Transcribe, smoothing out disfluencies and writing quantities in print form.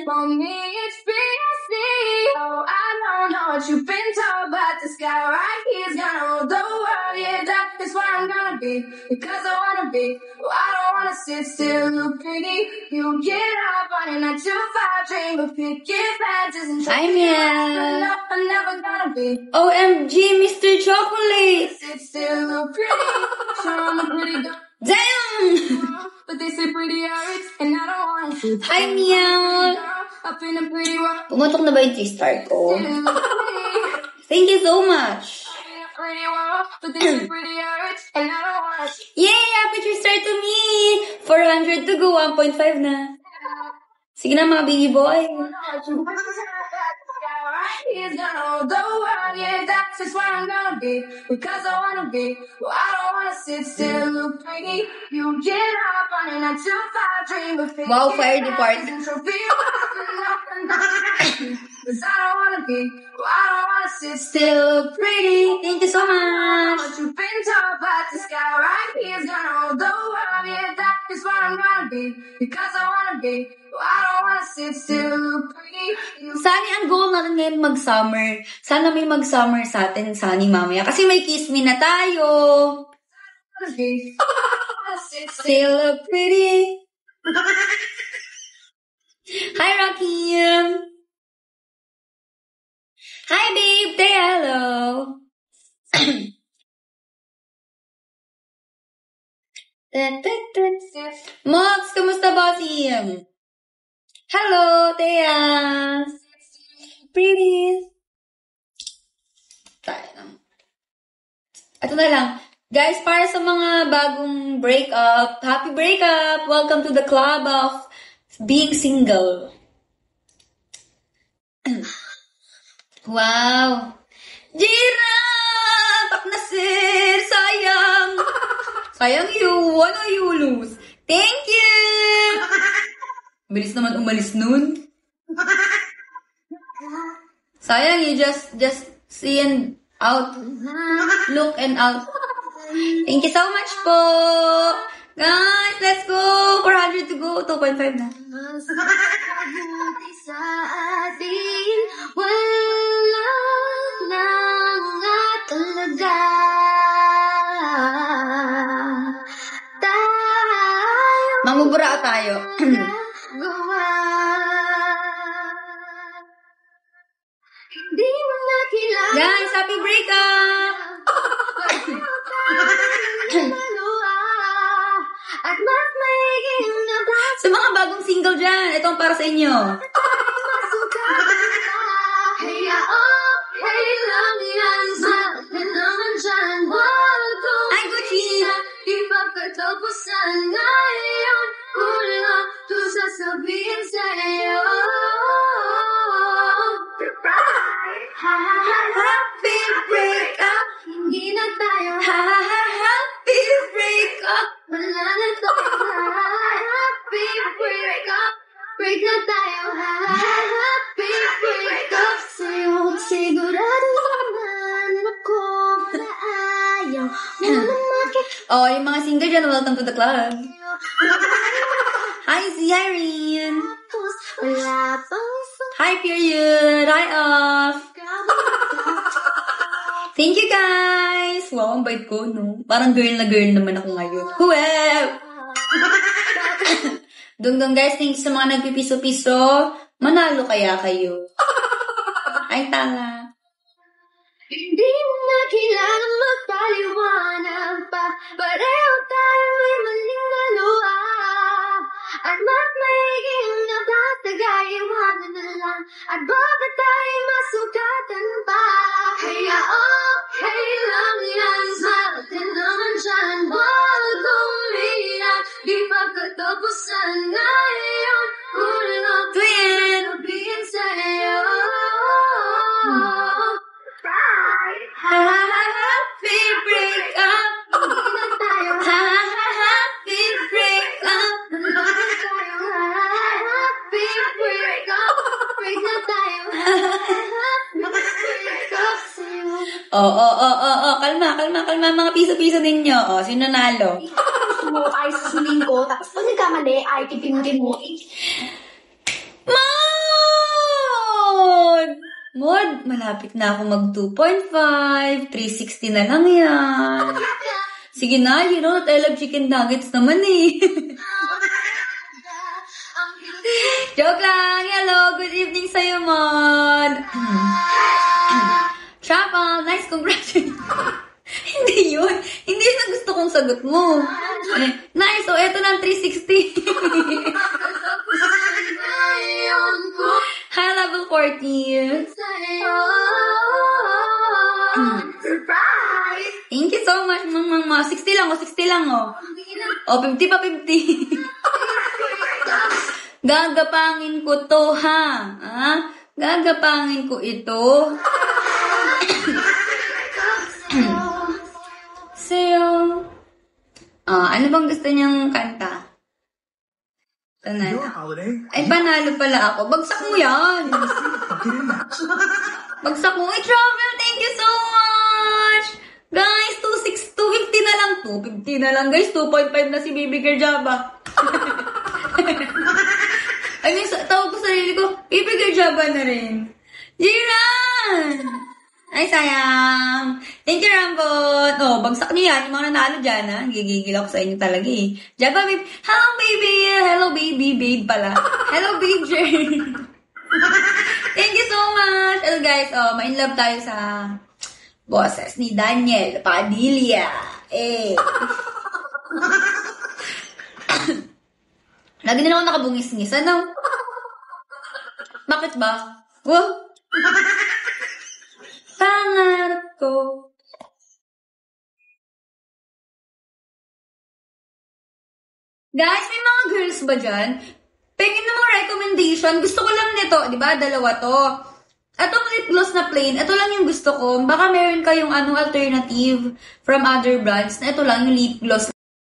For me, it's BSC. Oh, I don't know what you've been told, but this guy right here's gonna rule the world. Yeah, that is where I'm gonna be, because I wanna be. Oh, I don't wanna sit still, look pretty. You get up on a 9 to 5 dream of picking badges and I'm here. No, I'm never gonna be. OMG, Mr. Chocolate. Sit still, look pretty. Sure, I'm a pretty girl. Damn! But they say pretty Alex, and I don't want to. Hi, Meow! Up in a pretty world. Pumatok na ba yung T-Star ko? Thank you so much! But they say pretty Alex, and I don't want to. Yay! Happy T-Star to me! 400 to go, 1.5 na. Sige na mga baby boy. He's gonna rule the world, yeah, that's just where I'm gonna be, because I wanna be. Well, I don't wanna sit still, look pretty. You get up on a 9 to 5 dream of fame. Wow, fire department. Cause I don't wanna be, well, I don't wanna sit Still look pretty. Thank you so much. What you've been told, but this guy right here's gonna rule the world, yeah, that is where I'm gonna be, because I wanna be. Well, I don't wanna sit still, look pretty. Sunny, ang goal natin ngayon mag-summer. Sana may mag-summer sa atin, Sunny, mamaya. Kasi may kiss me na tayo. Still look pretty. Hi, Rocky. Hi, babe. Say hello. Mox, kamusta, bossy? Hello, Thea. Pretty. Ito na lang. Guys, para sa mga bagong breakup, happy breakup! Welcome to the club of being single. Wow! Jira! Tak na sir! Sayang! Sayang you! Ano you lose? Thank you! Bilis naman umalis nun. Sayang you just see and out. Look and out. Thank you so much po! Guys, let's go! 400 to go. 2.5 na. Mamubura tayo. Guys, happy breakup! Sa mga bagong single dyan, ito ang para sa inyo. Ay, Gucci! Happy breakup! Hindi na tayo. Happy breakup! Wala na tayo. Happy breakup! Break na tayo. Happy breakup! Sa'yo, sigurado naman ako na ayaw mo na Oh, yung mga single dyan, welcome to the club. Hi, Z. Hi, Rian. Hi, period. Hi, off. Thank you, guys. Wow, ang bait ko, no? Parang girl na girl naman ako ngayon. Well! Dungdung, guys, thank you sa mga nagpipiso-piso. Manalo kaya kayo. Ay, tanga. Hindi na kailangan magpaliwanag pa. Pareho tayo ay maling dalawa. At magmaiging na tatagayiwanan na lang. At bakit tayo masukatan pa? Kaya okay lang yan sa atin naman dyan. Huwag umiyak, di pa katapusan ngayon. Kulang Twin! sabihin sa'yo. Happy breakup! Hindi na tayo. Happy breakup! Happy breakup. Break na tayo. Breakup sa'yo. Kalma, mga piso-piso ninyo. Oh, sino nalo? Gusto mo ay susuling ko, tapos pag nagkamali, ay pipindutin mo. Mom! Mod! Mod, malapit na ako mag 2.5. 360 na lang yan. Sige na, you know that I love chicken nuggets naman eh. Joke lang! Hello! Good evening sa'yo, Mod! Chapa, nice, congratulations! Hindi yun. Hindi yun ang gusto kong sagot mo. Nice, so eto na ang 360. High level 40. Thank you so much, mama. 60 lang, 60 lang, oh. 50 pa, 50. Gagapangin ko to, ha? Gagapangin ko ito. Sayo. Ano bang gusto niyang kanta? Ay, panalo pala ako. Bagsak mo yan. Bagsak mo. Ay, Travel, thank you so much. Guys, 250 na lang. 250 na lang, guys. 2.5 na si Baby Girl Java. I mean, tawag ko sarili ko, Baby Girl Java na rin. Jiran! Ay, sayang. Thank you, Rambot. Bagsak niyo yan. Yung mga nanalo dyan, ha? Gigigil ako sa inyo talaga, eh. Java, babe. Hello, baby. Hello, baby. Babe pala. Hello, babe. Thank you so much. Hello, guys. Ma-in-love tayo sa boses ni Daniel Padilla. Lagi na ako nakabungis-ngis. Ano? Bakit ba? Pangarap ko. Guys, may mga girls ba dyan? Pengin na mga recommendation. Gusto ko lang nito. Diba? Dalawa to. Itong lip gloss na plain, ito lang yung gusto ko. Baka meron kayong alternative from other brands na ito lang yung lip gloss